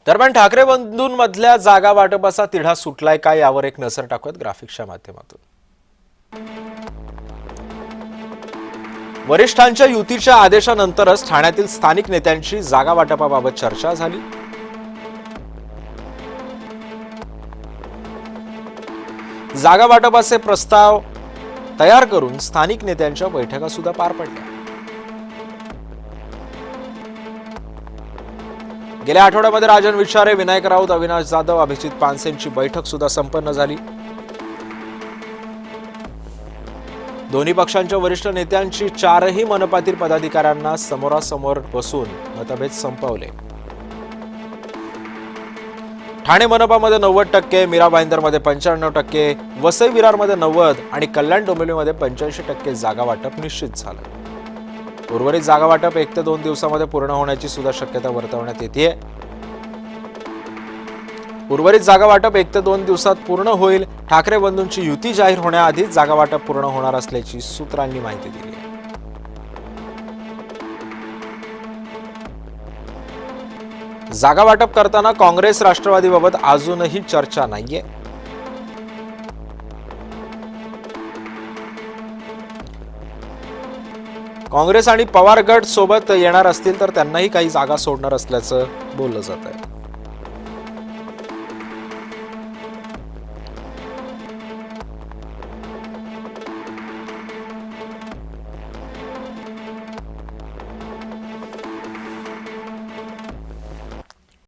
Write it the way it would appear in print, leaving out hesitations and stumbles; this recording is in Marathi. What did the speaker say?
दरम्यान ठाकरे बंधूंमधल्या जागा वाटपाचा तिढा सुटलाय का यावर एक नजर टाकूयात ग्राफिक्सच्या माध्यमातून। वरिष्ठांच्या युतीच्या आदेशानंतरच ठाण्यातील स्थानिक नेत्यांची जागा वाटपाबाबत चर्चा झाली। जागा वाटपाचे प्रस्ताव तयार करून स्थानिक नेत्यांच्या बैठका सुद्धा पार पडल्या। गेल्या आठवड्यामध्ये राजन विचारे, विनायक राऊत, अविनाश जाधव, अभिजित पानसेंची बैठक सुद्धा संपन्न झाली। दोन्ही पक्षांच्या वरिष्ठ नेत्यांची चारही मनपातील पदाधिकाऱ्यांना समोरासमोर बसून मतभेद संपवले। ठाणे मनपामध्ये 90%, मीरा भाईंदरमध्ये 95%, वसई विरारमध्ये 90% आणि कल्याण डोंबिवलीमध्ये 85% जागा वाटप निश्चित झालं। उर्वरित जागा वाटप 1 ते 2 दिवसांमध्ये पूर्ण होण्याची सुद्धा शक्यता वर्तवण्यात येते। उर्वरित जागा वाटप 1 ते 2 दिवसात पूर्ण होईल। ठाकरे बंधूंची युती जाहीर होण्याआधीच जागा वाटप पूर्ण होणार असल्याची सूत्रांनी माहिती दिली आहे। जागा वाटप करताना काँग्रेस राष्ट्रवादीबाबत अजूनही चर्चा नाहीये। काँग्रेस आणि पवार गट सोबत येणार असतील तर त्यांनाही काही जागा सोडणार असल्याचं बोललं जात आहे।